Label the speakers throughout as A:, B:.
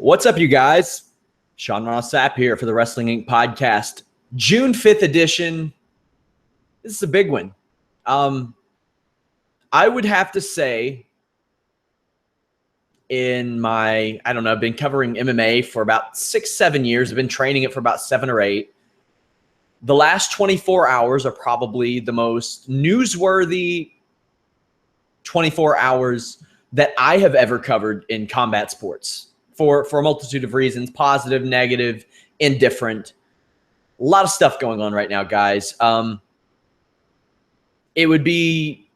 A: What's up, you guys? Ross Sapp here for the Wrestling Inc. podcast. June 5th edition. This is a big one. I would have to say I've been covering MMA for about 6-7 years. I've been training it for about 7 or 8. The last 24 hours are probably the most newsworthy 24 hours that I have ever covered in combat sports for a multitude of reasons, positive, negative, indifferent. A lot of stuff going on right now, guys. It would be,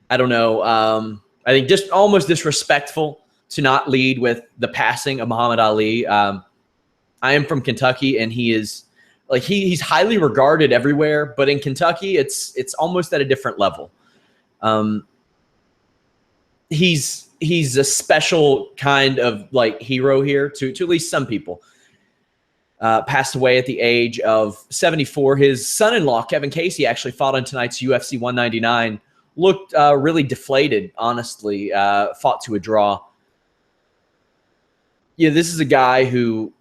A: I think just almost disrespectful to not lead with the passing of Muhammad Ali. I am from Kentucky, and he is he's highly regarded everywhere, but in Kentucky, it's almost at a different level. He's a special kind of hero here to at least some people. Passed away at the age of 74. His son-in-law, Kevin Casey, actually fought on tonight's UFC 199. Looked really deflated, honestly. Fought to a draw. Yeah, this is a guy who,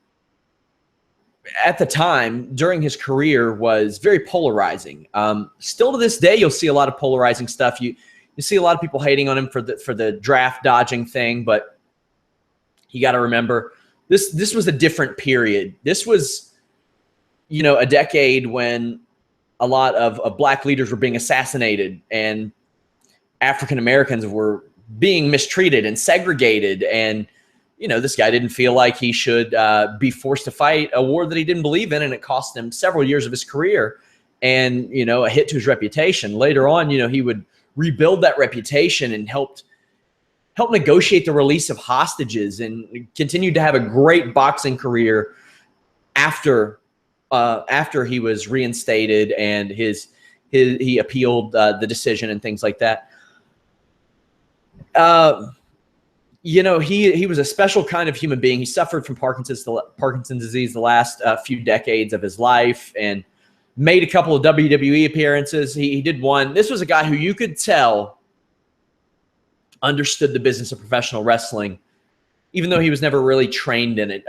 A: at the time, during his career, was very polarizing. Still to this day, you'll see a lot of polarizing stuff. You see a lot of people hating on him for the draft dodging thing, but you got to remember this was a different period. This was, a decade when a lot of black leaders were being assassinated and African Americans were being mistreated and segregated. And, this guy didn't feel like he should be forced to fight a war that he didn't believe in. And it cost him several years of his career and, a hit to his reputation. Later on, he would rebuild that reputation and help negotiate the release of hostages and continued to have a great boxing career after he was reinstated and he appealed the decision and things like that. He was a special kind of human being. He suffered from Parkinson's disease the last few decades of his life and made a couple of WWE appearances. He did one. This was a guy who you could tell understood the business of professional wrestling, even though he was never really trained in it.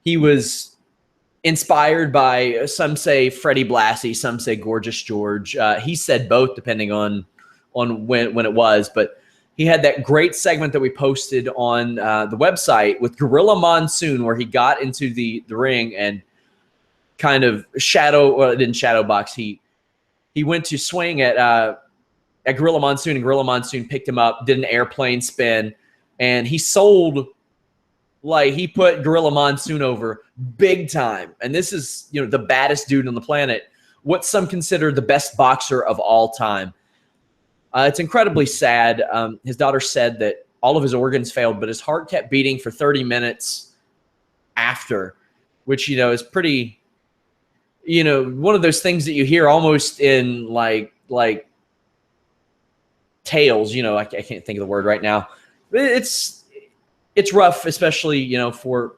A: He was inspired by, some say Freddie Blassie, some say Gorgeous George. He said both, depending on when it was. But he had that great segment that we posted on the website with Gorilla Monsoon, where he got into the ring and kind of didn't shadow box. He went to swing at Gorilla Monsoon, and Gorilla Monsoon picked him up, did an airplane spin, and he put Gorilla Monsoon over big time. And this is, the baddest dude on the planet, what some consider the best boxer of all time. It's incredibly sad. His daughter said that all of his organs failed, but his heart kept beating for 30 minutes after, which, is pretty, one of those things that you hear almost in like tales, I can't think of the word right now. It's rough, especially, for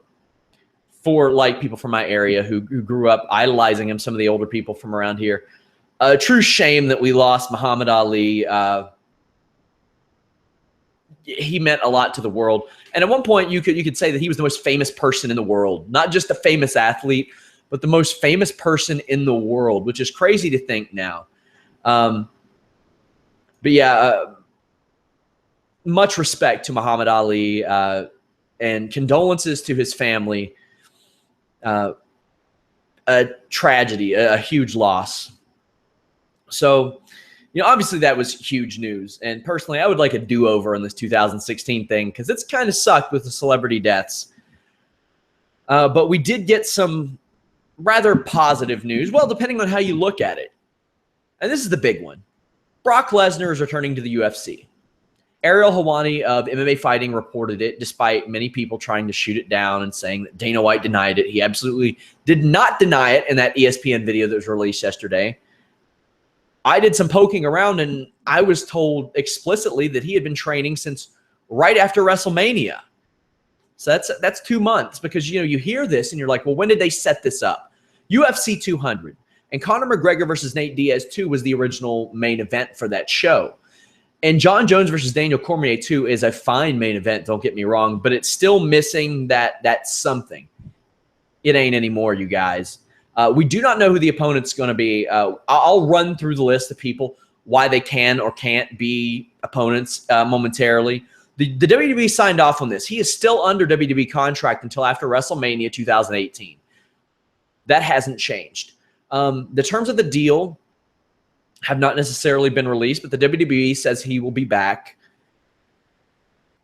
A: people from my area who grew up idolizing him, some of the older people from around here. A true shame that we lost Muhammad Ali. He meant a lot to the world. And at one point you could say that he was the most famous person in the world, not just a famous athlete, but the most famous person in the world, which is crazy to think now. But yeah, much respect to Muhammad Ali and condolences to his family. A tragedy, a huge loss. So, obviously that was huge news. And personally, I would like a do-over on this 2016 thing because it's kind of sucked with the celebrity deaths. But we did get some rather positive news. Well, depending on how you look at it. And this is the big one. Brock Lesnar is returning to the UFC. Ariel Helwani of MMA Fighting reported it, despite many people trying to shoot it down and saying that Dana White denied it. He absolutely did not deny it in that ESPN video that was released yesterday. I did some poking around, and I was told explicitly that he had been training since right after WrestleMania. So that's 2 months because, you hear this and you're like, well, when did they set this up? UFC 200. And Conor McGregor versus Nate Diaz 2 was the original main event for that show. And John Jones versus Daniel Cormier, too, is a fine main event, don't get me wrong, but it's still missing that something. It ain't anymore, you guys. We do not know who the opponent's going to be. I'll run through the list of people, why they can or can't be opponents momentarily. The WWE signed off on this. He is still under WWE contract until after WrestleMania 2018. That hasn't changed. The terms of the deal have not necessarily been released, but the WWE says he will be back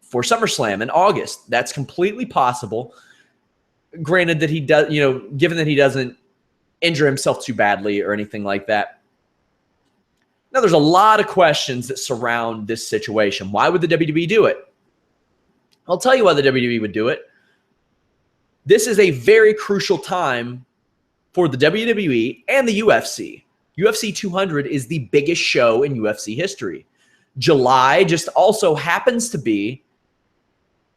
A: for SummerSlam in August. That's completely possible. Granted that he does, given that he doesn't injure himself too badly or anything like that. Now, there's a lot of questions that surround this situation. Why would the WWE do it? I'll tell you why the WWE would do it. This is a very crucial time for the WWE and the UFC. UFC 200 is the biggest show in UFC history. July just also happens to be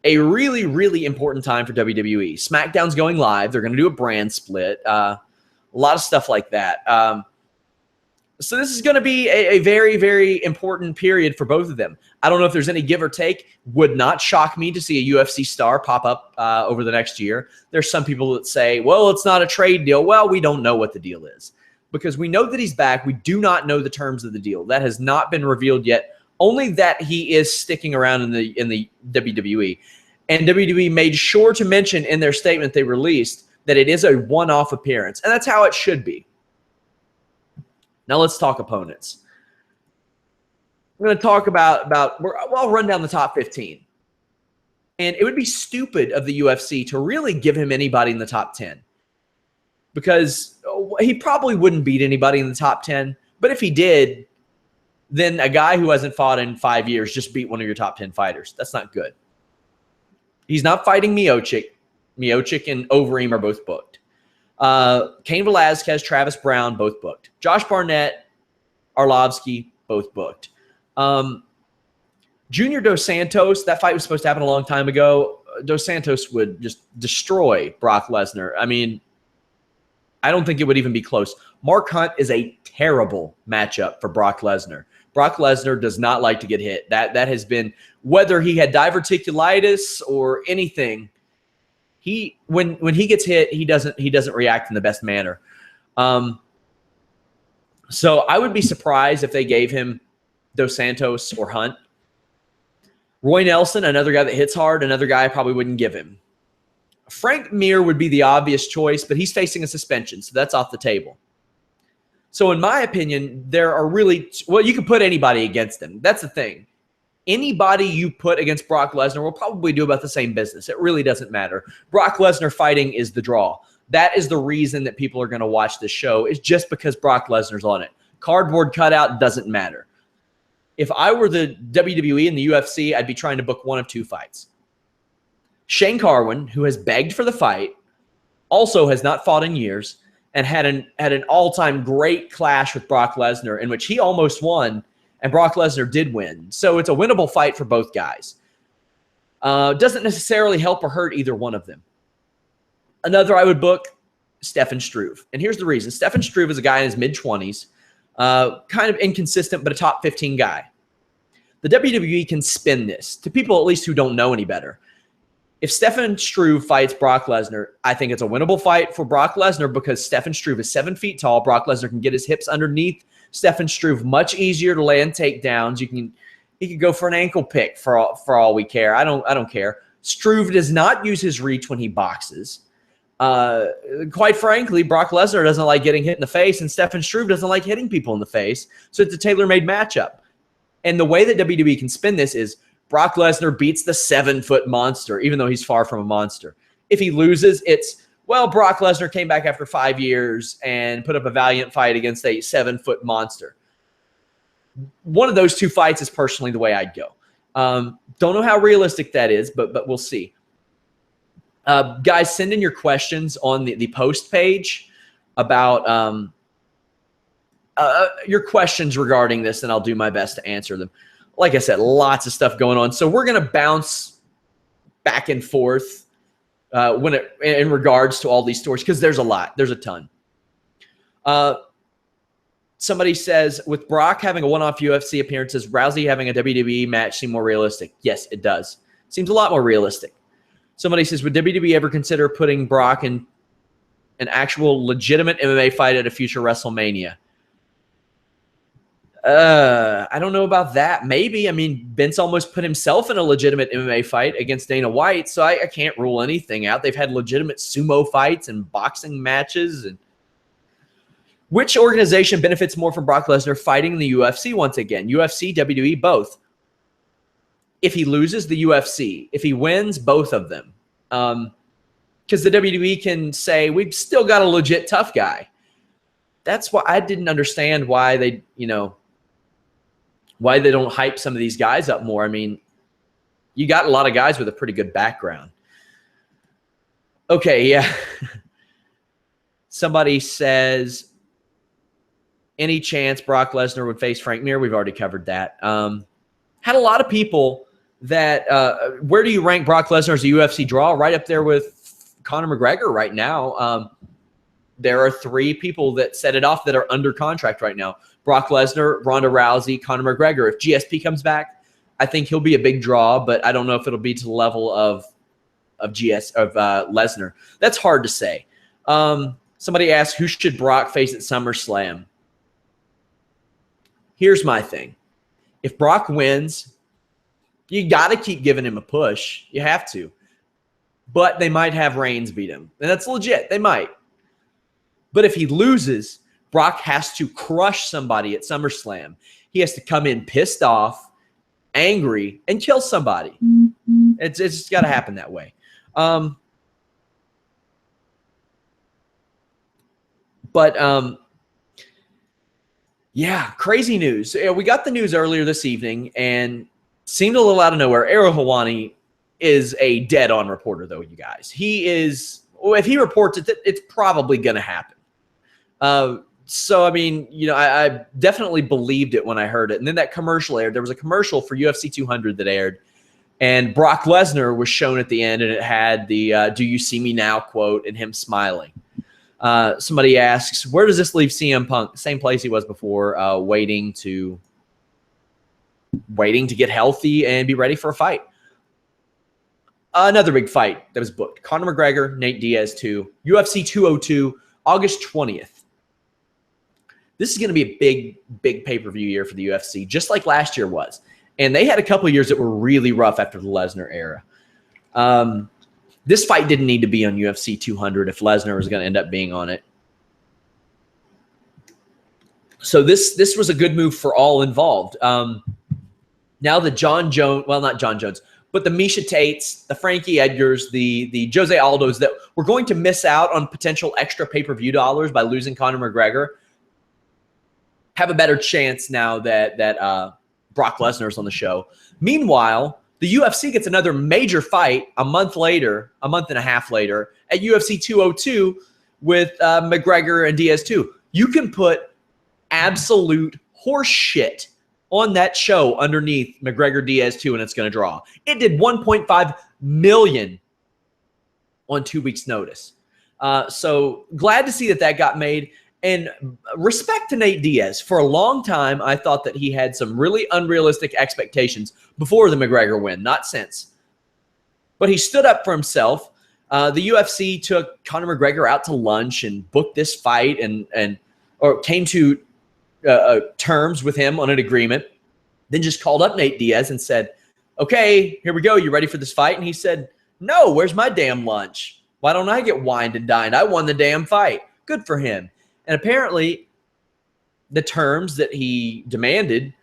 A: a really, really important time for WWE. SmackDown's going live. They're going to do a brand split. A lot of stuff like that. So this is going to be a very, very important period for both of them. I don't know if there's any give or take. Would not shock me to see a UFC star pop up over the next year. There's some people that say, well, it's not a trade deal. Well, we don't know what the deal is because we know that he's back. We do not know the terms of the deal. That has not been revealed yet. Only that he is sticking around in the WWE. And WWE made sure to mention in their statement they released that it is a one-off appearance. And that's how it should be. Now let's talk opponents. I'm going to talk I'll run down the top 15. And it would be stupid of the UFC to really give him anybody in the top 10. Because he probably wouldn't beat anybody in the top 10. But if he did, then a guy who hasn't fought in 5 years just beat one of your top 10 fighters. That's not good. He's not fighting Miocic. Miocic and Overeem are both booked. Cain Velasquez, Travis Brown, both booked. Josh Barnett, Arlovsky, both booked. Junior Dos Santos, that fight was supposed to happen a long time ago. Dos Santos would just destroy Brock Lesnar. I mean, I don't think it would even be close. Mark Hunt is a terrible matchup for Brock Lesnar. Brock Lesnar does not like to get hit. That has been, whether he had diverticulitis or anything, when he gets hit, he doesn't react in the best manner. So I would be surprised if they gave him Dos Santos or Hunt. Roy Nelson, another guy that hits hard, another guy I probably wouldn't give him. Frank Mir would be the obvious choice, but he's facing a suspension, so that's off the table. So in my opinion, there are really, well, you can put anybody against him. That's the thing. Anybody you put against Brock Lesnar will probably do about the same business. It really doesn't matter. Brock Lesnar fighting is the draw. That is the reason that people are going to watch this show, is just because Brock Lesnar's on it. Cardboard cutout doesn't matter. If I were the WWE and the UFC, I'd be trying to book one of two fights. Shane Carwin, who has begged for the fight, also has not fought in years and had an all-time great clash with Brock Lesnar in which he almost won and Brock Lesnar did win. So it's a winnable fight for both guys. Doesn't necessarily help or hurt either one of them. Another I would book, Stefan Struve. And here's the reason. Stefan Struve is a guy in his mid-20s, kind of inconsistent, but a top 15 guy. The WWE can spin this to people at least who don't know any better. If Stefan Struve fights Brock Lesnar, I think it's a winnable fight for Brock Lesnar because Stefan Struve is 7 feet tall. Brock Lesnar can get his hips underneath Stefan Struve, much easier to land takedowns. He could go for an ankle pick for all we care. I don't care. Struve does not use his reach when he boxes. Quite frankly, Brock Lesnar doesn't like getting hit in the face, and Stefan Struve doesn't like hitting people in the face. So it's a tailor-made matchup. And the way that WWE can spin this is Brock Lesnar beats the 7-foot monster, even though he's far from a monster. If he loses, it's, well, Brock Lesnar came back after 5 years and put up a valiant fight against a 7-foot monster. One of those two fights is personally the way I'd go. Don't know how realistic that is, but we'll see. Guys, send in your questions on the post page about your questions regarding this, and I'll do my best to answer them. Like I said, lots of stuff going on. So we're going to bounce back and forth in regards to all these stories because there's a lot. There's a ton. Somebody says, with Brock having a one-off UFC appearance, does Rousey having a WWE match seem more realistic? Yes, it does. Seems a lot more realistic. Somebody says, would WWE ever consider putting Brock in an actual legitimate MMA fight at a future WrestleMania? I don't know about that. Maybe. I mean, Vince almost put himself in a legitimate MMA fight against Dana White, so I can't rule anything out. They've had legitimate sumo fights and boxing matches. And which organization benefits more from Brock Lesnar fighting in the UFC once again? UFC, WWE, both. If he loses, the UFC. If he wins, both of them. Because the WWE can say, we've still got a legit tough guy. That's why I didn't understand why they, why they don't hype some of these guys up more. I mean, you got a lot of guys with a pretty good background. Okay, yeah. Somebody says, any chance Brock Lesnar would face Frank Mir? We've already covered that. Had a lot of people that, where do you rank Brock Lesnar as a UFC draw? Right up there with Conor McGregor right now. There are 3 people that set it off that are under contract right now. Brock Lesnar, Ronda Rousey, Conor McGregor. If GSP comes back, I think he'll be a big draw, but I don't know if it'll be to the level of Lesnar. That's hard to say. Somebody asked, who should Brock face at SummerSlam? Here's my thing. If Brock wins, you got to keep giving him a push. You have to. But they might have Reigns beat him. And that's legit. They might. But if he loses, Brock has to crush somebody at SummerSlam. He has to come in pissed off, angry, and kill somebody. It's just got to happen that way. Yeah, crazy news. We got the news earlier this evening and seemed a little out of nowhere. Helwani is a dead-on reporter, though, you guys. He is, if he reports it, it's probably going to happen. So, I mean, I definitely believed it when I heard it. And then that commercial aired. There was a commercial for UFC 200 that aired, and Brock Lesnar was shown at the end, and it had the "Do you see me now?" quote and him smiling. Somebody asks, where does this leave CM Punk? Same place he was before, waiting to get healthy and be ready for a fight. Another big fight that was booked. Conor McGregor, Nate Diaz 2, UFC 202, August 20th. This is going to be a big pay-per-view year for the UFC, just like last year was. And they had a couple of years that were really rough after the Lesnar era. This fight didn't need to be on UFC 200 if Lesnar was going to end up being on it. So this was a good move for all involved. Now the John Jones, well, not John Jones, but the Misha Tates, the Frankie Edgars, the Jose Aldos that were going to miss out on potential extra pay-per-view dollars by losing Conor McGregor have a better chance now that Brock Lesnar's on the show. Meanwhile, the UFC gets another major fight a month and a half later, at UFC 202 with McGregor and Diaz 2. You can put absolute horse shit on that show underneath McGregor Diaz 2, and it's going to draw. It did 1.5 million on 2 weeks' notice. So glad to see that got made. And respect to Nate Diaz. For a long time, I thought that he had some really unrealistic expectations before the McGregor win, not since. But he stood up for himself. The UFC took Conor McGregor out to lunch and booked this fight or came to terms with him on an agreement. Then just called up Nate Diaz and said, okay, here we go. You ready for this fight? And he said, no, where's my damn lunch? Why don't I get wined and dined? I won the damn fight. Good for him. And apparently the terms that he demanded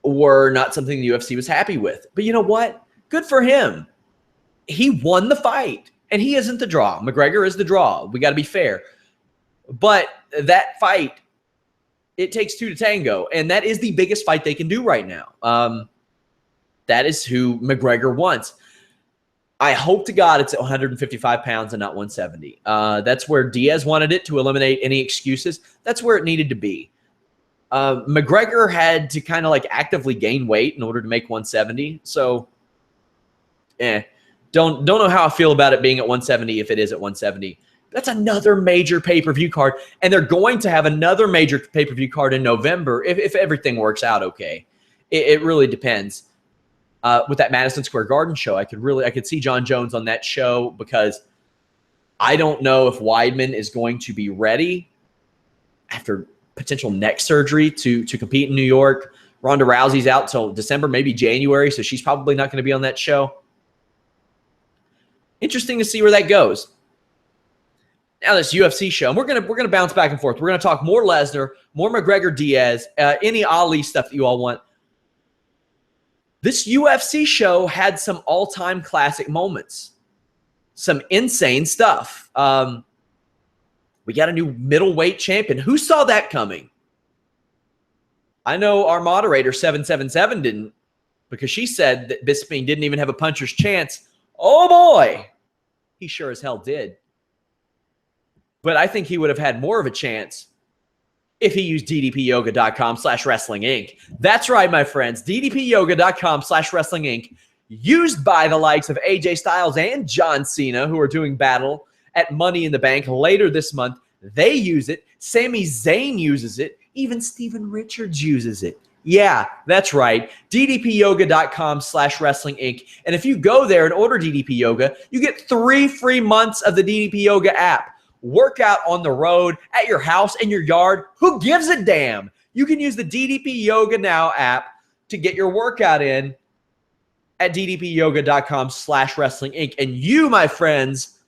A: were not something the UFC was happy with. But you know what? Good for him. He won the fight, and he isn't the draw. McGregor is the draw. We got to be fair. But that fight, it takes 2 to tango, and that is the biggest fight they can do right now. That is who McGregor wants. I hope to God it's at 155 pounds and not 170. That's where Diaz wanted it, to eliminate any excuses. That's where it needed to be. McGregor had to kind of like actively gain weight in order to make 170. So, don't know how I feel about it being at 170 if it is at 170. That's another major pay-per-view card. And they're going to have another major pay-per-view card in November if everything works out okay. It really depends. With that Madison Square Garden show, I could see John Jones on that show, because I don't know if Weidman is going to be ready after potential neck surgery to compete in New York. Ronda Rousey's out till December, maybe January, so she's probably not going to be on that show. Interesting to see where that goes. Now this UFC show, and we're gonna bounce back and forth. We're gonna talk more Lesnar, more McGregor Diaz, any Ali stuff that you all want. This UFC show had some all-time classic moments, some insane stuff. We got a new middleweight champion. Who saw that coming? I know our moderator 777 didn't, because she said that Bisping didn't even have a puncher's chance. Oh boy, he sure as hell did. But I think he would have had more of a chance if he used ddpyoga.com/wrestling inc. That's right, my friends. ddpyoga.com/wrestling inc. Used by the likes of AJ Styles and John Cena, who are doing battle at Money in the Bank later this month. They use it. Sami Zayn uses it. Even Steven Richards uses it. Yeah, that's right. ddpyoga.com/wrestling inc. And if you go there and order DDP Yoga, you get 3 free months of the DDP Yoga app. Workout on the road, at your house, in your yard. Who gives a damn? You can use the DDP Yoga Now app to get your workout in at ddpyoga.com/wrestling inc. And you, my friends,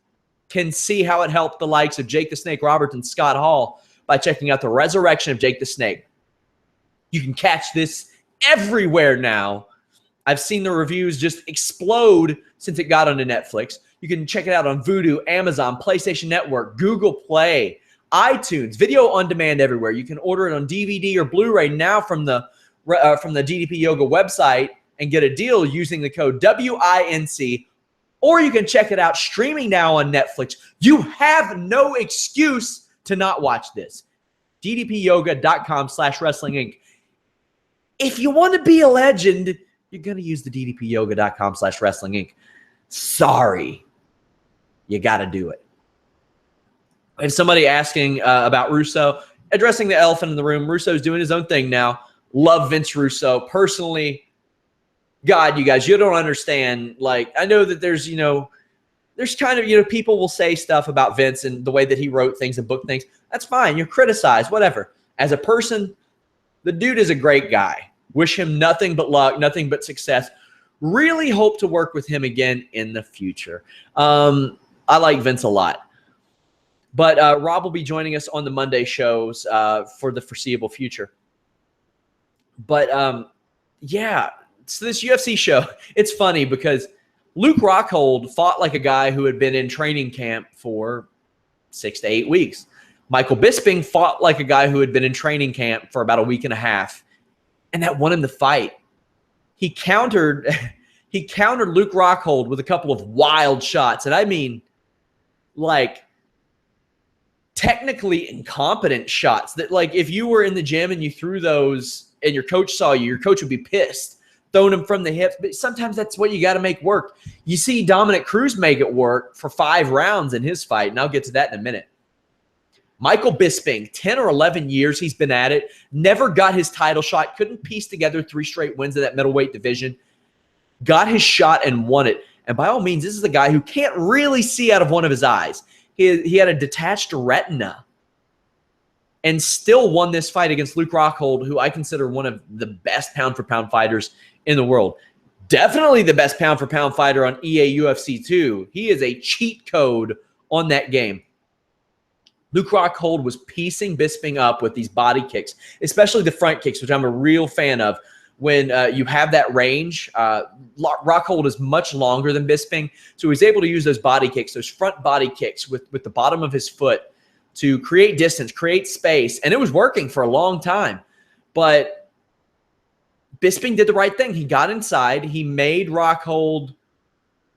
A: can see how it helped the likes of Jake the Snake Roberts and Scott Hall by checking out the resurrection of Jake the Snake. You can catch this everywhere now. I've seen the reviews just explode since it got onto Netflix. You can check it out on Vudu, Amazon, PlayStation Network, Google Play, iTunes, video on demand everywhere. You can order it on DVD or Blu-ray now from the DDP Yoga website and get a deal using the code WINC, or you can check it out streaming now on Netflix. You have no excuse to not watch this. ddpyoga.com/wrestling inc. If you want to be a legend, you're going to use the ddpyoga.com/wrestling inc. Sorry. You got to do it. I have somebody asking about Russo, addressing the elephant in the room. Russo's doing his own thing now. Love Vince Russo. Personally, God, you guys, you don't understand. Like, I know that there's kind of, people will say stuff about Vince and the way that he wrote things and booked things. That's fine. You criticize, whatever. As a person, the dude is a great guy. Wish him nothing but luck, nothing but success. Really hope to work with him again in the future. I like Vince a lot. But Rob will be joining us on the Monday shows for the foreseeable future. But, yeah, so this UFC show, it's funny because Luke Rockhold fought like a guy who had been in training camp for 6 to 8 weeks. Michael Bisping fought like a guy who had been in training camp for about a week and a half, and that won him the fight. He countered Luke Rockhold with a couple of wild shots, and I mean, like, technically incompetent shots that, like, if you were in the gym and you threw those and your coach saw you, your coach would be pissed, throwing them from the hips. But sometimes that's what you got to make work. You see Dominick Cruz make it work for 5 rounds in his fight, and I'll get to that in a minute. Michael Bisping, 10 or 11 years he's been at it, never got his title shot, couldn't piece together 3 straight wins of that middleweight division, got his shot and won it. And by all means, this is a guy who can't really see out of one of his eyes. He had a detached retina and still won this fight against Luke Rockhold, who I consider one of the best pound-for-pound fighters in the world. Definitely the best pound-for-pound fighter on EA UFC 2. He is a cheat code on that game. Luke Rockhold was piecing Bisping up with these body kicks, especially the front kicks, which I'm a real fan of. When you have that range, Rockhold is much longer than Bisping, so he's able to use those body kicks, those front body kicks with the bottom of his foot to create distance, create space, and it was working for a long time. But Bisping did the right thing. He got inside. He made Rockhold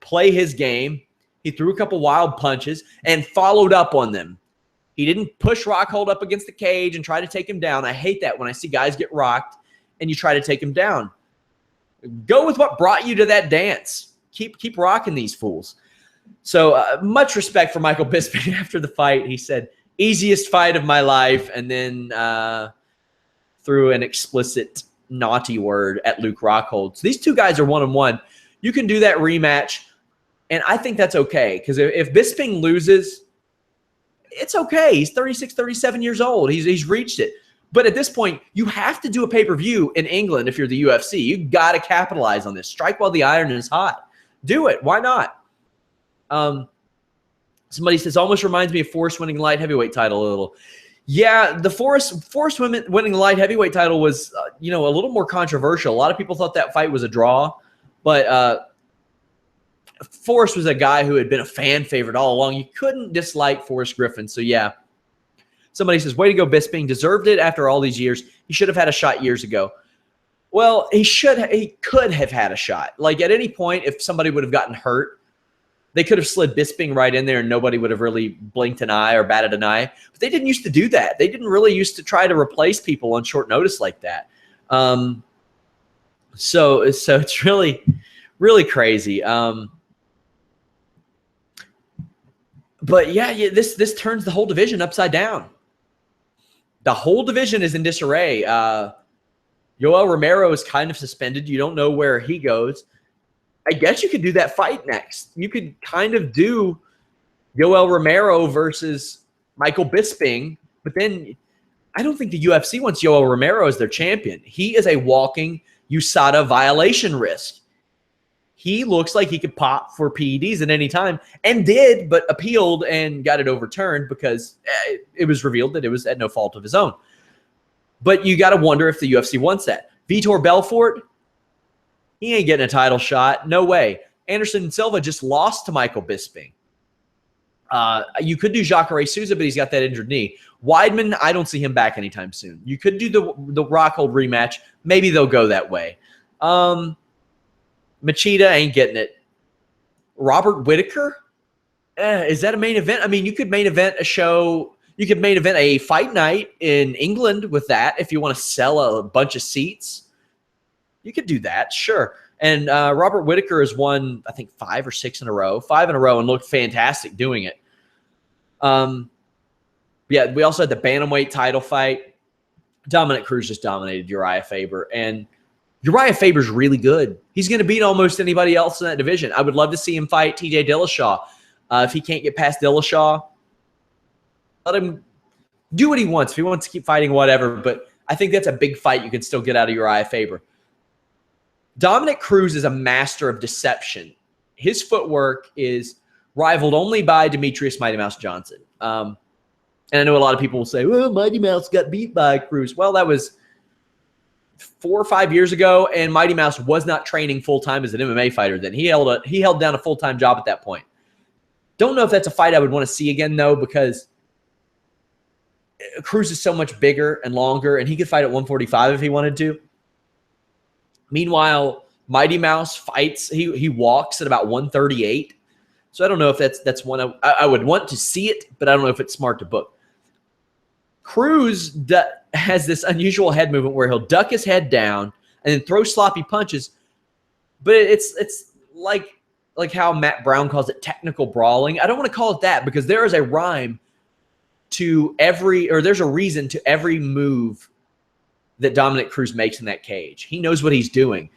A: play his game. He threw a couple wild punches and followed up on them. He didn't push Rockhold up against the cage and try to take him down. I hate that when I see guys get rocked and you try to take him down. Go with what brought you to that dance. Keep rocking these fools. So much respect for Michael Bisping after the fight. He said, easiest fight of my life, and then threw an explicit naughty word at Luke Rockhold. So these two guys are 1-1. You can do that rematch, and I think that's okay, because if Bisping loses, it's okay. He's 36, 37 years old. He's reached it. But at this point, you have to do a pay-per-view in England if you're the UFC. You got to capitalize on this. Strike while the iron is hot. Do it. Why not? Somebody says, almost reminds me of Forrest winning light heavyweight title a little. Yeah, the Forrest winning light heavyweight title was, a little more controversial. A lot of people thought that fight was a draw, but Forrest was a guy who had been a fan favorite all along. You couldn't dislike Forrest Griffin. So yeah. Somebody says, way to go, Bisping. Deserved it after all these years. He should have had a shot years ago. Well, he could have had a shot. Like at any point, if somebody would have gotten hurt, they could have slid Bisping right in there and nobody would have really blinked an eye or batted an eye. But they didn't used to do that. They didn't really used to try to replace people on short notice like that. So it's really, really crazy. But yeah, this turns the whole division upside down. The whole division is in disarray. Yoel Romero is kind of suspended. You don't know where he goes. I guess you could do that fight next. You could kind of do Yoel Romero versus Michael Bisping, but then I don't think the UFC wants Yoel Romero as their champion. He is a walking USADA violation risk. He looks like he could pop for PEDs at any time, and did, but appealed and got it overturned because it was revealed that it was at no fault of his own. But you got to wonder if the UFC wants that. Vitor Belfort, he ain't getting a title shot. No way. Anderson Silva just lost to Michael Bisping. You could do Jacare Souza, but he's got that injured knee. Weidman, I don't see him back anytime soon. You could do the Rockhold rematch. Maybe they'll go that way. Machida ain't getting it. Robert Whittaker? Is that a main event? I mean, you could main event a show. You could main event a fight night in England with that if you want to sell a bunch of seats. You could do that, sure. And Robert Whittaker has won, I think, 5 or 6 in a row. 5 in a row and looked fantastic doing it. Yeah, we also had the Bantamweight title fight. Dominick Cruz just dominated Uriah Faber. And Uriah Faber's really good. He's going to beat almost anybody else in that division. I would love to see him fight TJ Dillashaw. If he can't get past Dillashaw, let him do what he wants. If he wants to keep fighting, whatever. But I think that's a big fight you can still get out of Uriah Faber. Dominick Cruz is a master of deception. His footwork is rivaled only by Demetrius Mighty Mouse Johnson. And I know a lot of people will say, well, Mighty Mouse got beat by Cruz. Well, that was 4 or 5 years ago, and Mighty Mouse was not training full-time as an MMA fighter then. He held down a full-time job at that point. Don't know if that's a fight I would want to see again, though, because Cruz is so much bigger and longer, and he could fight at 145 if he wanted to. Meanwhile, Mighty Mouse fights. He walks at about 138. So I don't know if that's one I would want to see it, but I don't know if it's smart to book. Cruz has this unusual head movement where he'll duck his head down and then throw sloppy punches. But it's like how Matt Brown calls it technical brawling. I don't want to call it that because there is a rhyme to there's a reason to every move that Dominick Cruz makes in that cage. He knows what he's doing.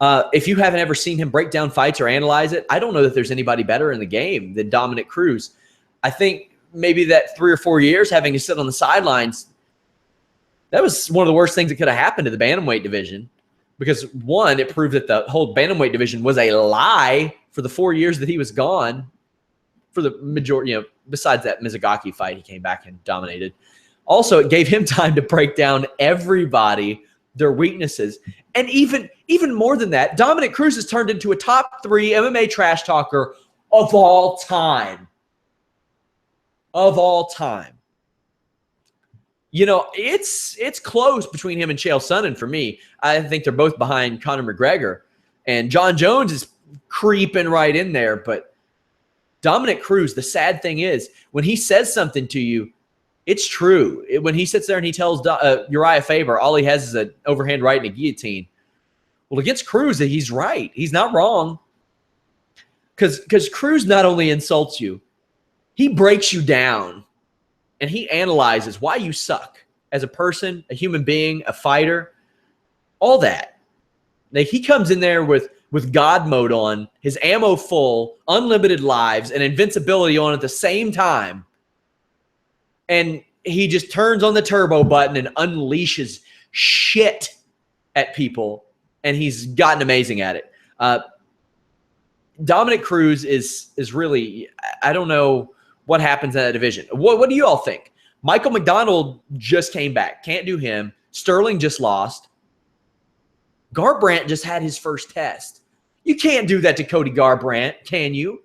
A: If you haven't ever seen him break down fights or analyze it, I don't know that there's anybody better in the game than Dominick Cruz. I think maybe that 3 or 4 years having to sit on the sidelines, that was one of the worst things that could have happened to the Bantamweight division because, one, it proved that the whole Bantamweight division was a lie for the 4 years that he was gone. For the majority, besides that Mizugaki fight, he came back and dominated. Also, it gave him time to break down everybody, their weaknesses. And even more than that, Dominick Cruz has turned into a top 3 MMA trash talker of all time. Of all time. It's close between him and Chael Sonnen for me. I think they're both behind Conor McGregor. And John Jones is creeping right in there. But Dominick Cruz, the sad thing is, when he says something to you, it's true. When he sits there and he tells Uriah Faber all he has is an overhand right and a guillotine. Well, against Cruz, he's right. He's not wrong. Because Cruz not only insults you, he breaks you down and he analyzes why you suck as a person, a human being, a fighter, all that. Like, he comes in there with God mode on, his ammo full, unlimited lives, and invincibility on at the same time. And he just turns on the turbo button and unleashes shit at people. And he's gotten amazing at it. Dominick Cruz is really, I don't know what happens in that division. What do you all think? Michael McDonald just came back. Can't do him. Sterling just lost. Garbrandt just had his first test. You can't do that to Cody Garbrandt, can you?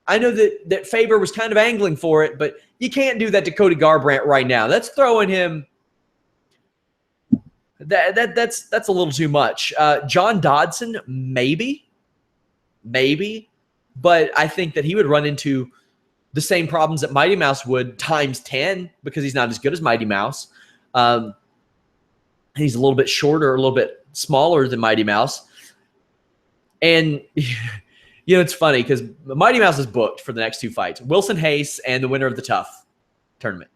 A: I know that Faber was kind of angling for it, but you can't do that to Cody Garbrandt right now. That's throwing him. That's a little too much. John Dodson, maybe, but I think that he would run into the same problems that Mighty Mouse would times 10 because he's not as good as Mighty Mouse. He's a little bit shorter, a little bit smaller than Mighty Mouse. And, you know, it's funny because Mighty Mouse is booked for the next two fights, Wilson Hayes and the winner of the Tough tournament.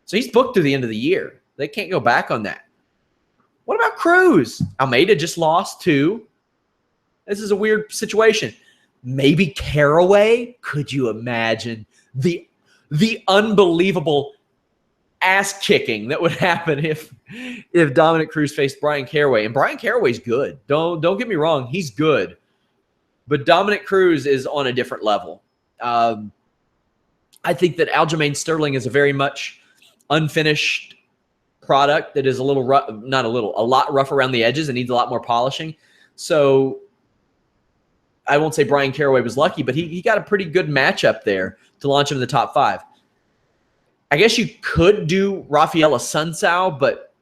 A: So he's booked through the end of the year. They can't go back on that. What about Cruz? Almeida just lost too. This is a weird situation. Maybe Caraway? Could you imagine the unbelievable ass kicking that would happen if Dominick Cruz faced Brian Caraway? And Brian Caraway's good. Don't get me wrong, he's good. But Dominick Cruz is on a different level. I think that Aljamain Sterling is a very much unfinished product that is a lot rough around the edges and needs a lot more polishing. So I won't say Brian Caraway was lucky, but he got a pretty good matchup there to launch him in the top 5. I guess you could do Rafael Assunção, but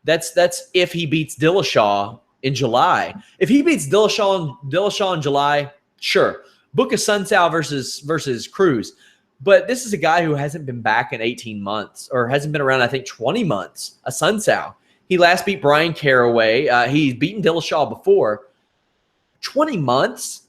A: that's if he beats Dillashaw in July. If he beats Dillashaw in July, sure. Book Assunção versus Cruz. But this is a guy who hasn't been back in 18 months or hasn't been around, I think, 20 months. Assunção. He last beat Brian Caraway. He's beaten Dillashaw before. 20 months?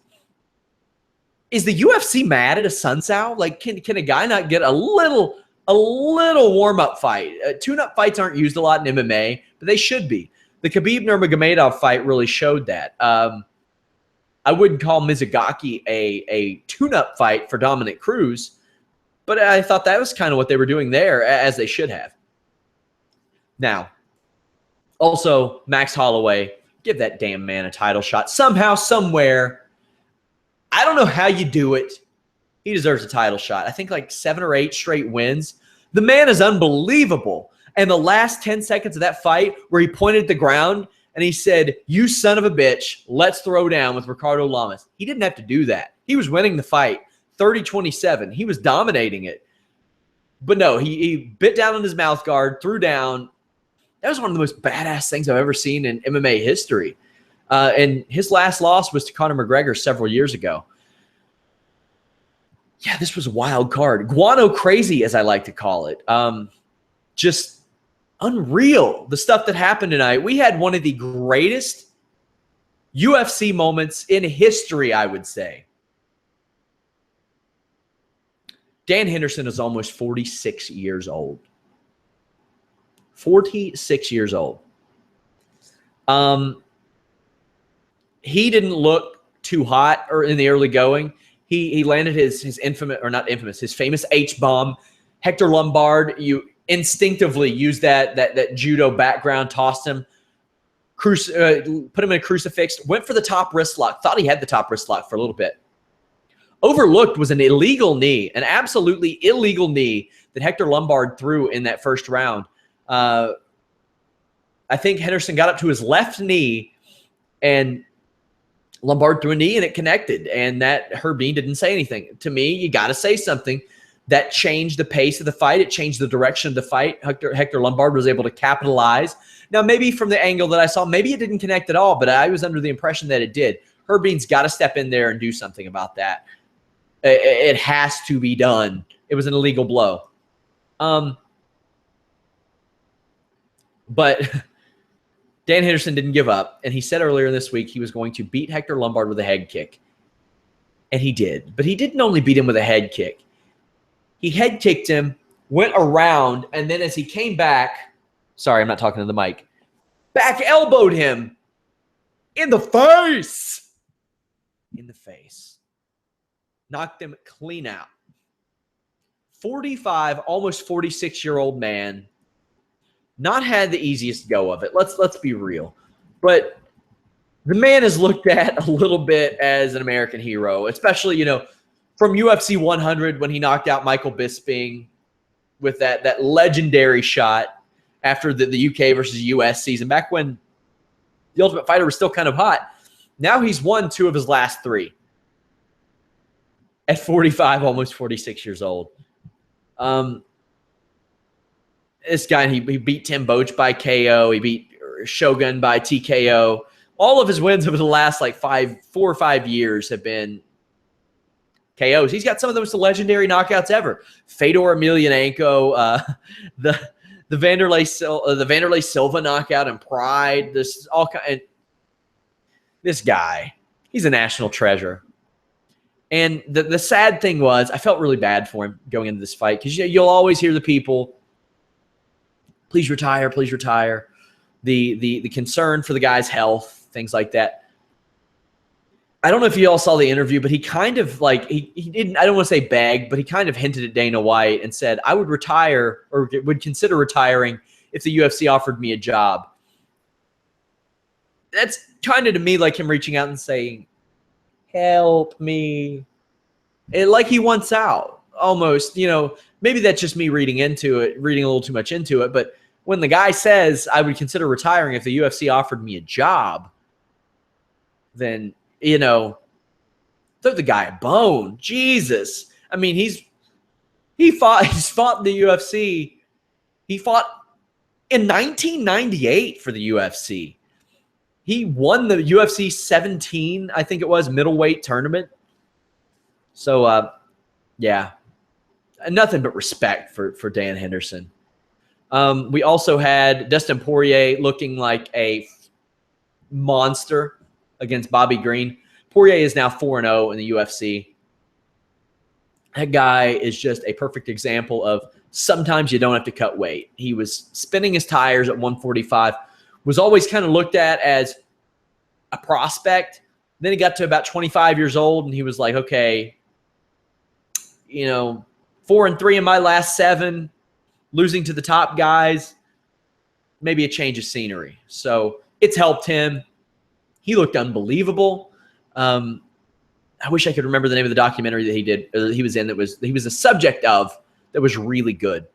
A: Is the UFC mad at Assunção? Like, can a guy not get a little warm-up fight? Tune-up fights aren't used a lot in MMA, but they should be. The Khabib Nurmagomedov fight really showed that. I wouldn't call Mizugaki a tune-up fight for Dominick Cruz, but I thought that was kind of what they were doing there, as they should have. Now, also, Max Holloway, give that damn man a title shot. Somehow, somewhere, I don't know how you do it. He deserves a title shot. I think like 7 or 8 straight wins. The man is unbelievable. And the last 10 seconds of that fight where he pointed at the ground and he said, "You son of a bitch, let's throw down with Ricardo Lamas." He didn't have to do that. He was winning the fight 30-27. He was dominating it. But no, he bit down on his mouth guard, threw down. That was one of the most badass things I've ever seen in MMA history. And his last loss was to Conor McGregor several years ago. Yeah, this was a wild card. Guano crazy, as I like to call it. Just unreal, the stuff that happened tonight. We had one of the greatest UFC moments in history, I would say. Dan Henderson is almost 46 years old. 46 years old. He didn't look too hot or in the early going. He landed his infamous, or not infamous, his famous H-bomb. Hector Lombard, you instinctively used that judo background, tossed him, put him in a crucifix, went for the top wrist lock, thought he had the top wrist lock for a little bit. Overlooked was an illegal knee, an absolutely illegal knee that Hector Lombard threw in that first round. I think Henderson got up to his left knee and Lombard threw a knee and it connected, and that Herb Dean didn't say anything. To me, you got to say something. That changed the pace of the fight. It changed the direction of the fight. Hector Lombard was able to capitalize. Now, maybe from the angle that I saw, maybe it didn't connect at all, but I was under the impression that it did. Herb Dean's got to step in there and do something about that. It has to be done. It was an illegal blow. But Dan Henderson didn't give up, and he said earlier this week he was going to beat Hector Lombard with a head kick. And he did. But he didn't only beat him with a head kick. He head kicked him, went around, and then as he came back, sorry, I'm not talking to the mic, back elbowed him in the face. In the face. Knocked him clean out. 45, almost 46-year-old man. Not had the easiest go of it. Let's be real. But the man is looked at a little bit as an American hero, especially, you know, from UFC 100 when he knocked out Michael Bisping with that legendary shot after the UK versus US season, back when the Ultimate Fighter was still kind of hot. Now he's won 2 of his last 3 at 45, almost 46 years old. This guy, he beat Tim Boach by KO. He beat Shogun by TKO. All of his wins over the last like 4 or 5 years have been KOs. He's got some of the most legendary knockouts ever. Fedor Emelianenko, the Vanderlei Silva knockout in Pride. This guy, he's a national treasure. And the sad thing was, I felt really bad for him going into this fight because you'll always hear the people, please retire, please retire. The concern for the guy's health, things like that. I don't know if you all saw the interview, but he kind of like, he didn't, I don't want to say begged, but he kind of hinted at Dana White and said, I would retire or would consider retiring if the UFC offered me a job. That's kind of to me like him reaching out and saying, help me. Like he wants out almost, you know, maybe that's just me reading a little too much into it. But when the guy says I would consider retiring if the UFC offered me a job, then, you know, throw the guy a bone. Jesus. I mean, he's fought in the UFC. He fought in 1998 for the UFC. He won the UFC 17, I think it was, middleweight tournament. So, yeah, nothing but respect for Dan Henderson. We also had Dustin Poirier looking like a monster against Bobby Green. Poirier is now 4-0 in the UFC. That guy is just a perfect example of sometimes you don't have to cut weight. He was spinning his tires at 145, was always kind of looked at as a prospect. Then he got to about 25 years old, and he was like, okay, you know, 4-3 in my last 7, losing to the top guys, maybe a change of scenery. So it's helped him. He looked unbelievable. I wish I could remember the name of the documentary that he was in, he was the subject of, that was really good.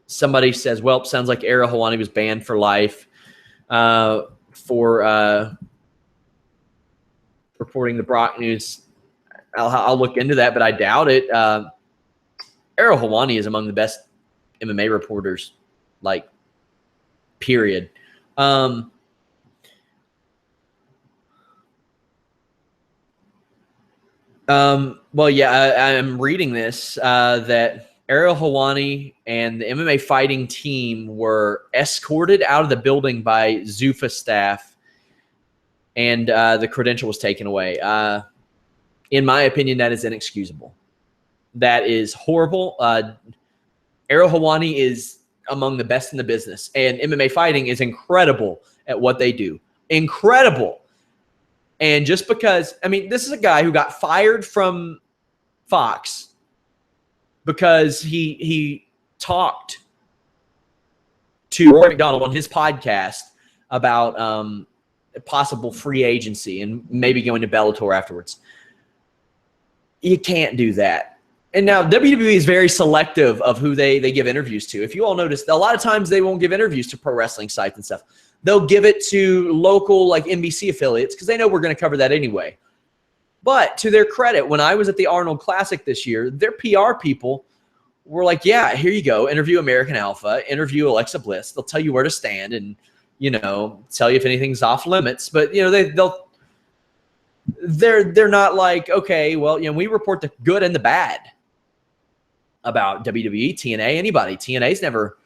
A: Somebody says, well, sounds like Ariel Helwani was banned for life for reporting the Brock news. I'll look into that, but I doubt it. Ariel Helwani is among the best MMA reporters, like, period. Well, yeah, I'm reading this, that Ariel Helwani and the MMA fighting team were escorted out of the building by Zuffa staff, and the credential was taken away. In my opinion, that is inexcusable. That is horrible. Ariel Helwani is among the best in the business, and MMA fighting is incredible at what they do. Incredible. And just because, I mean, this is a guy who got fired from Fox because he talked to Rory McDonald on his podcast about possible free agency and maybe going to Bellator afterwards. You can't do that. And now WWE is very selective of who they give interviews to. If you all notice, a lot of times they won't give interviews to pro wrestling sites and stuff. They'll give it to local, like, NBC affiliates because they know we're going to cover that anyway. But to their credit, when I was at the Arnold Classic this year, their PR people were like, yeah, here you go. Interview American Alpha, interview Alexa Bliss. They'll tell you where to stand and, you know, tell you if anything's off limits. But, you know, they're not like, okay, well, you know, we report the good and the bad about WWE, TNA, anybody. TNA's never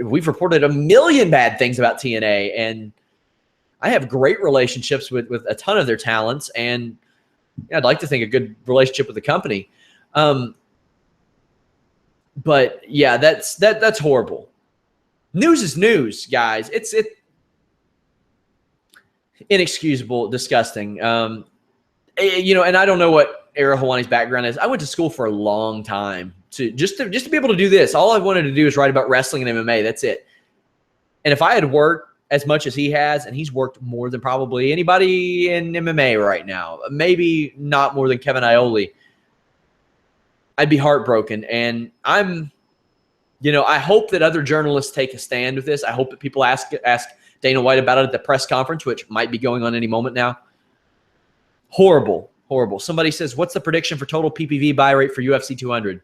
A: we've reported a million bad things about TNA, and I have great relationships with a ton of their talents, and yeah, I'd like to think a good relationship with the company. But yeah, that's horrible. News is news, guys. It's inexcusable, disgusting. You know, and I don't know what Ariel Helwani's background is. I went to school for a long time to just to be able to do this. All I wanted to do is write about wrestling and MMA. That's it. And if I had worked as much as he has, and he's worked more than probably anybody in MMA right now, maybe not more than Kevin Iole, I'd be heartbroken. And you know, I hope that other journalists take a stand with this. I hope that people ask Dana White about it at the press conference, which might be going on any moment now. Horrible, horrible. Somebody says, what's the prediction for total PPV buy rate for UFC 200?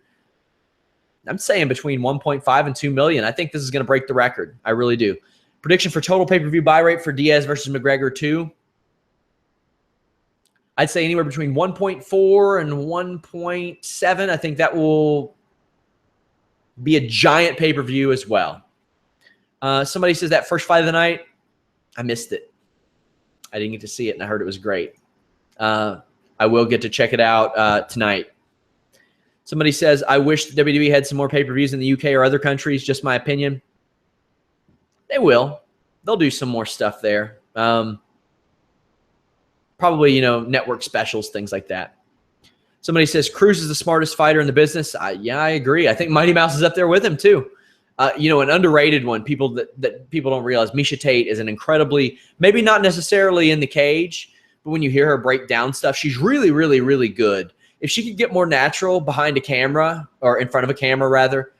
A: I'm saying between 1.5 and 2 million. I think this is going to break the record. I really do. Prediction for total pay-per-view buy rate for Diaz versus McGregor II. I'd say anywhere between 1.4 and 1.7. I think that will be a giant pay-per-view as well. Somebody says that first fight of the night, I missed it. I didn't get to see it, and I heard it was great. I will get to check it out tonight. Somebody says, I wish the WWE had some more pay-per-views in the UK or other countries. Just my opinion. They will. They'll do some more stuff there. Probably, you know, network specials, things like that. Somebody says, Cruz is the smartest fighter in the business. Yeah, I agree. I think Mighty Mouse is up there with him, too. You know, an underrated one, people that people don't realize, Miesha Tate is an incredibly, maybe not necessarily in the cage, but when you hear her break down stuff, she's really, really, really good. If she could get more natural behind a camera, or in front of a camera, rather,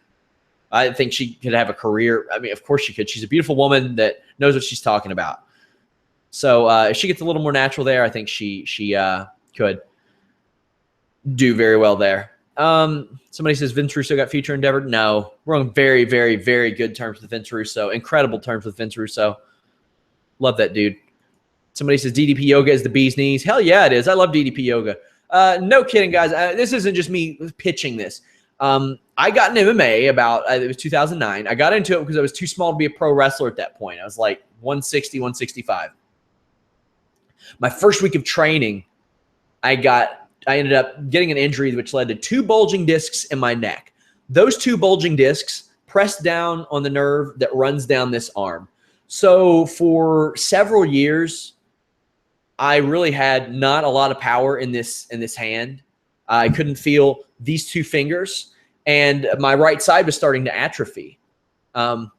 A: I think she could have a career. I mean, of course she could. She's a beautiful woman that knows what she's talking about. So if she gets a little more natural there, I think she could do very well there. Somebody says Vince Russo got future endeavored. No, we're on very, very, very good terms with Vince Russo. Incredible terms with Vince Russo. Love that dude. Somebody says DDP Yoga is the bee's knees. Hell yeah, it is. I love DDP Yoga. No kidding, guys. This isn't just me pitching this. I got in MMA about, it was 2009. I got into it because I was too small to be a pro wrestler at that point. I was like 160, 165. My first week of training, I ended up getting an injury which led to 2 bulging discs in my neck. Those 2 bulging discs pressed down on the nerve that runs down this arm. So for several years, I really had not a lot of power in this hand. I couldn't feel these 2 fingers, and my right side was starting to atrophy. I'm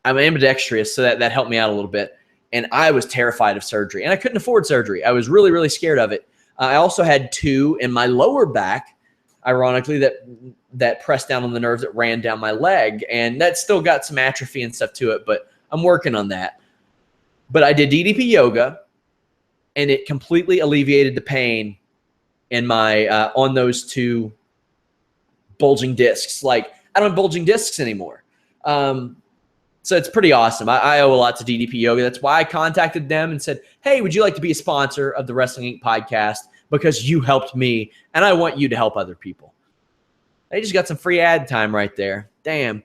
A: ambidextrous, so that helped me out a little bit. And I was terrified of surgery, and I couldn't afford surgery. I was really, really scared of it. I also had 2 in my lower back, ironically, that pressed down on the nerve that ran down my leg, and that still got some atrophy and stuff to it, but I'm working on that. But I did DDP Yoga, and it completely alleviated the pain in my on those 2 bulging discs. Like, I don't have bulging discs anymore. So it's pretty awesome. I owe a lot to DDP Yoga. That's why I contacted them and said, hey, would you like to be a sponsor of the Wrestling Inc. podcast? Because you helped me, and I want you to help other people. They just got some free ad time right there. Damn.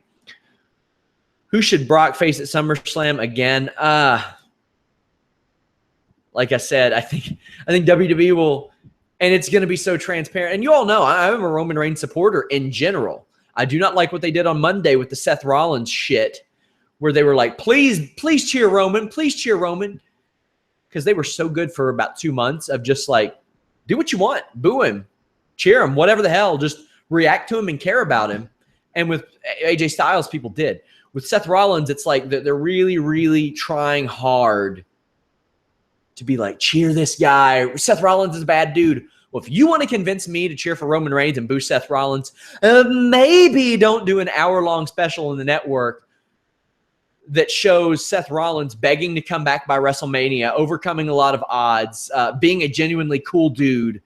A: Who should Brock face at SummerSlam again? Like I said, I think WWE will, and it's going to be so transparent. And you all know I'm a Roman Reigns supporter in general. I do not like what they did on Monday with the Seth Rollins shit, where they were like, please cheer Roman, please cheer Roman. Because they were so good for about 2 months of just like, do what you want, boo him, cheer him, whatever the hell, just react to him and care about him. And with AJ Styles, people did. With Seth Rollins, it's like they're really, really trying hard to be like, cheer this guy. Seth Rollins is a bad dude. Well, if you want to convince me to cheer for Roman Reigns and boo Seth Rollins, maybe don't do an hour-long special on the network that shows Seth Rollins begging to come back by WrestleMania, overcoming a lot of odds, being a genuinely cool dude.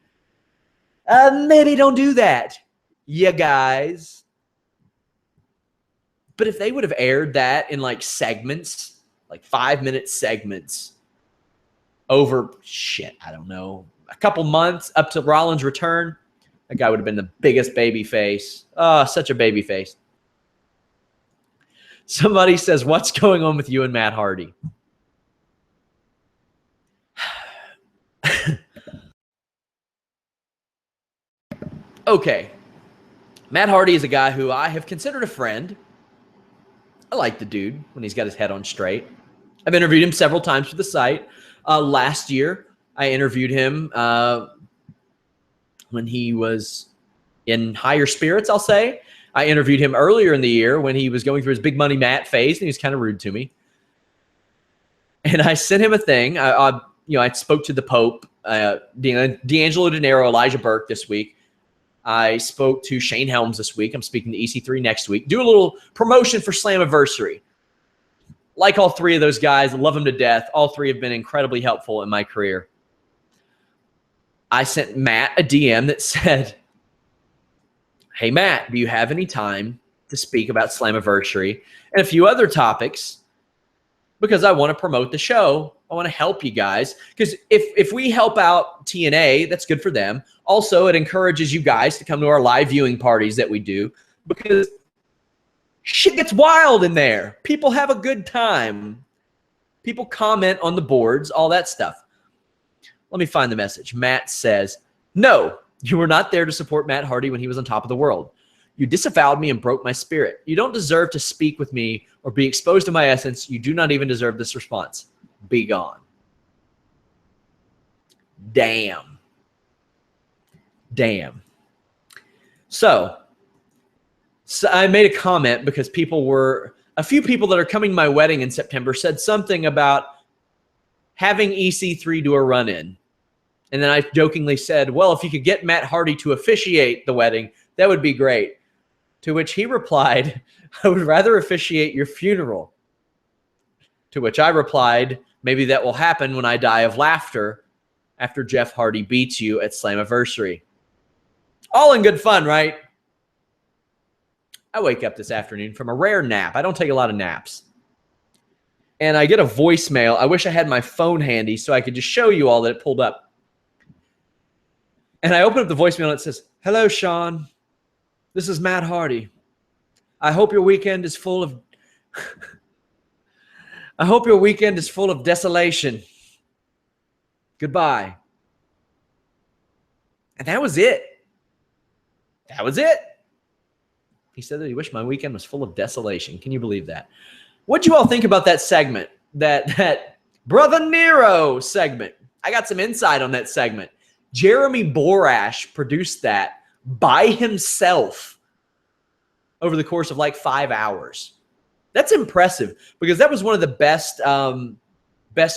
A: Maybe don't do that, you guys. But if they would have aired that in like segments, like 5-minute segments over, I don't know, a couple months up to Rollins' return, that guy would have been the biggest baby face. Oh, such a baby face. Somebody says, what's going on with you and Matt Hardy? Okay. Matt Hardy is a guy who I have considered a friend. I like the dude when he's got his head on straight. I've interviewed him several times for the site. Last year, I interviewed him when he was in higher spirits, I'll say. I interviewed him earlier in the year when he was going through his big money Matt phase, and he was kind of rude to me. And I sent him a thing. I spoke to the Pope, D'Angelo De Niro, Elijah Burke this week. I spoke to Shane Helms this week. I'm speaking to EC3 next week. Do a little promotion for Slammiversary. Like all three of those guys, love them to death. All three have been incredibly helpful in my career. I sent Matt a DM that said, hey, Matt, do you have any time to speak about Slammiversary and a few other topics? Because I want to promote the show. I want to help you guys. Because if we help out TNA, that's good for them. Also, it encourages you guys to come to our live viewing parties that we do. Because shit gets wild in there. People have a good time. People comment on the boards, all that stuff. Let me find the message. Matt says, no, you were not there to support Matt Hardy when he was on top of the world. You disavowed me and broke my spirit. You don't deserve to speak with me or be exposed to my essence. You do not even deserve this response. Be gone. Damn. Damn. So I made a comment because a few people that are coming to my wedding in September said something about having EC3 do a run-in. And then I jokingly said, well, if you could get Matt Hardy to officiate the wedding, that would be great. To which he replied, I would rather officiate your funeral. To which I replied, maybe that will happen when I die of laughter after Jeff Hardy beats you at Slammiversary. All in good fun, right? I wake up this afternoon from a rare nap. I don't take a lot of naps. And I get a voicemail. I wish I had my phone handy so I could just show you all that it pulled up. And I open up the voicemail and it says, hello, Sean. This is Matt Hardy. I hope your weekend is full of desolation. Goodbye. And that was it. That was it. He said that he wished my weekend was full of desolation. Can you believe that? What'd you all think about that segment? That Brother Nero segment. I got some insight on that segment. Jeremy Borash produced that by himself over the course of like 5 hours. That's impressive because that was one of the best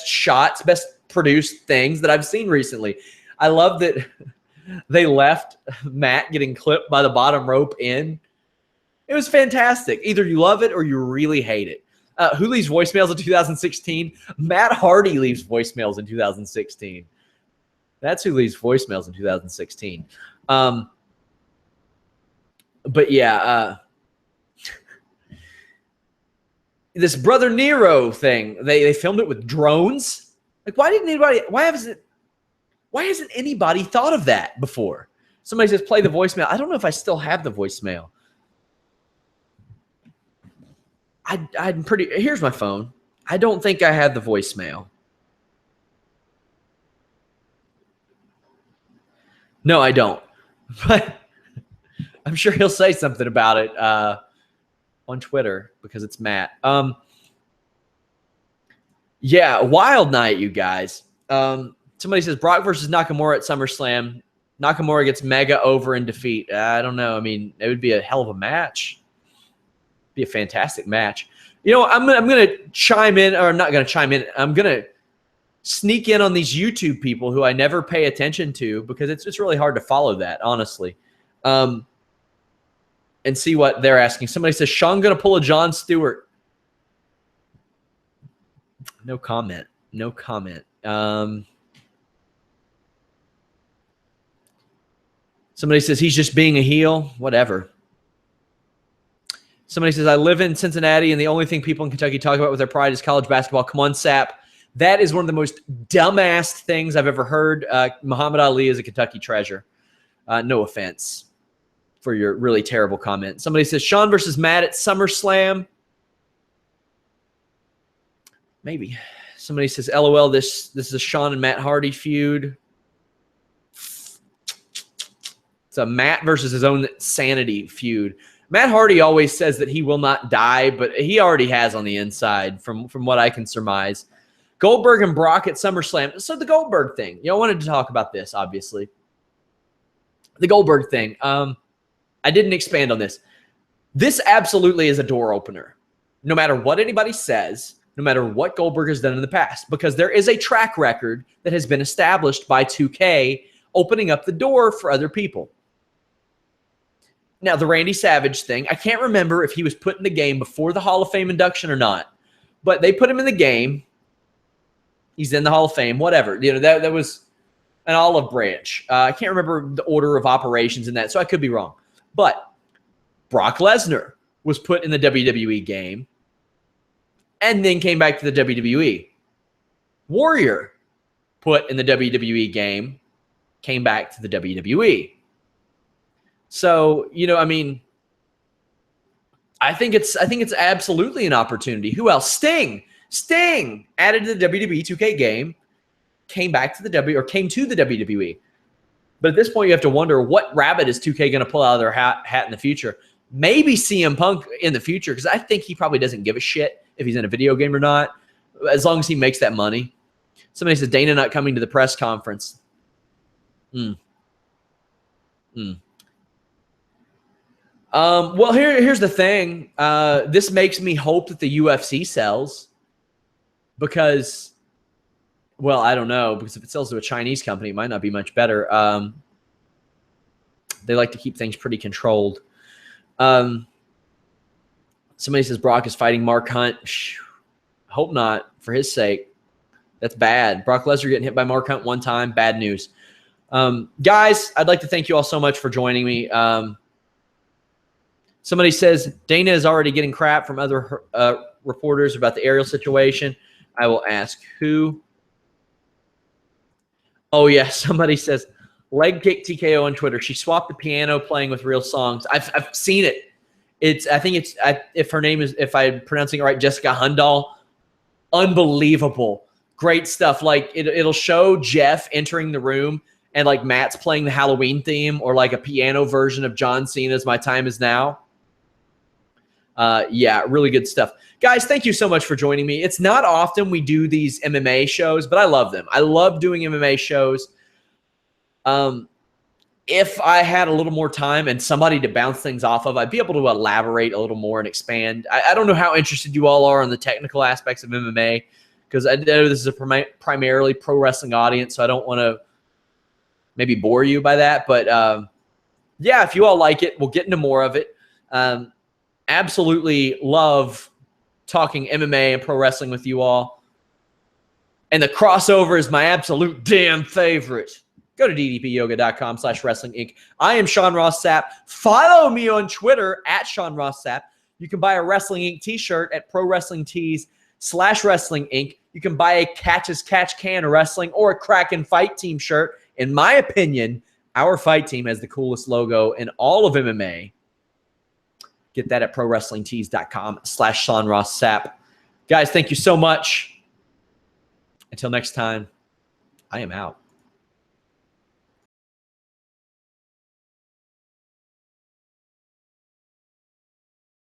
A: shots, best produced things that I've seen recently. I love that they left Matt getting clipped by the bottom rope in. It was fantastic. Either you love it or you really hate it. Who leaves voicemails in 2016? Matt Hardy leaves voicemails in 2016. That's who leaves voicemails in 2016. But yeah, this Brother Nero thing, they filmed it with drones. Like, why hasn't anybody thought of that before? Somebody says, play the voicemail. I don't know if I still have the voicemail. Here's my phone. I don't think I had the voicemail. No, I don't. But I'm sure he'll say something about it on Twitter because it's Matt. Yeah, wild night, you guys. Somebody says Brock versus Nakamura at SummerSlam. Nakamura gets mega over in defeat. I don't know. I mean, it would be a hell of a match. Be a fantastic match. You know, I'm gonna chime in, or I'm not gonna chime in. I'm gonna sneak in on these YouTube people who I never pay attention to because it's really hard to follow that, honestly. And see what they're asking. Somebody says Sean gonna pull a Jon Stewart. No comment. No comment. Somebody says he's just being a heel. Whatever. Somebody says, I live in Cincinnati, and the only thing people in Kentucky talk about with their pride is college basketball. Come on, Sapp. That is one of the most dumbass things I've ever heard. Muhammad Ali is a Kentucky treasure. No offense for your really terrible comment. Somebody says, Sean versus Matt at SummerSlam. Maybe. Somebody says, LOL, this is a Sean and Matt Hardy feud. It's a Matt versus his own sanity feud. Matt Hardy always says that he will not die, but he already has on the inside from what I can surmise. Goldberg and Brock at SummerSlam. So the Goldberg thing. I wanted to talk about this, obviously. The Goldberg thing. I didn't expand on this. This absolutely is a door opener. No matter what anybody says, no matter what Goldberg has done in the past, because there is a track record that has been established by 2K opening up the door for other people. Now, the Randy Savage thing, I can't remember if he was put in the game before the Hall of Fame induction or not, but they put him in the game. He's in the Hall of Fame, whatever. That was an olive branch. I can't remember the order of operations in that, so I could be wrong. But Brock Lesnar was put in the WWE game and then came back to the WWE. Warrior put in the WWE game, came back to the WWE. So, I think it's absolutely an opportunity. Who else? Sting added to the WWE 2K game, came to the WWE. But at this point, you have to wonder, what rabbit is 2K going to pull out of their hat in the future? Maybe CM Punk in the future, because I think he probably doesn't give a shit if he's in a video game or not, as long as he makes that money. Somebody says Dana not coming to the press conference. Well, here's the thing. This makes me hope that the UFC sells because, well, I don't know, because if it sells to a Chinese company, it might not be much better. They like to keep things pretty controlled. Somebody says Brock is fighting Mark Hunt. Hope not, for his sake. That's bad. Brock Lesnar getting hit by Mark Hunt one time. Bad news. Guys, I'd like to thank you all so much for joining me. Somebody says Dana is already getting crap from other reporters about the Ariel situation. I will ask who. Oh, yeah. Somebody says leg kick TKO on Twitter. She swapped the piano playing with real songs. I've seen it. If I'm pronouncing it right, Jessica Hundal. Unbelievable. Great stuff. Like it'll show Jeff entering the room and like Matt's playing the Halloween theme or like a piano version of John Cena's My Time Is Now. Yeah, really good stuff. Guys, thank you so much for joining me. It's not often we do these MMA shows, but I love them. I love doing MMA shows. If I had a little more time and somebody to bounce things off of, I'd be able to elaborate a little more and expand. I don't know how interested you all are in the technical aspects of MMA, because I know this is a primarily pro wrestling audience, so I don't want to maybe bore you by that. But yeah, if you all like it, we'll get into more of it. Absolutely love talking MMA and pro wrestling with you all. And the crossover is my absolute damn favorite. Go to ddpyoga.com/wrestlinginc. I am Sean Ross Sapp. Follow me on Twitter at Sean Ross Sapp. You can buy a Wrestling Inc. t-shirt at ProWrestlingTees/WrestlingInc. You can buy a Catch as Catch Can of Wrestling or a Kraken Fight Team shirt. In my opinion, our fight team has the coolest logo in all of MMA. Get that at ProWrestlingTees.com/Sean Ross Sapp. Guys, thank you so much. Until next time, I am out.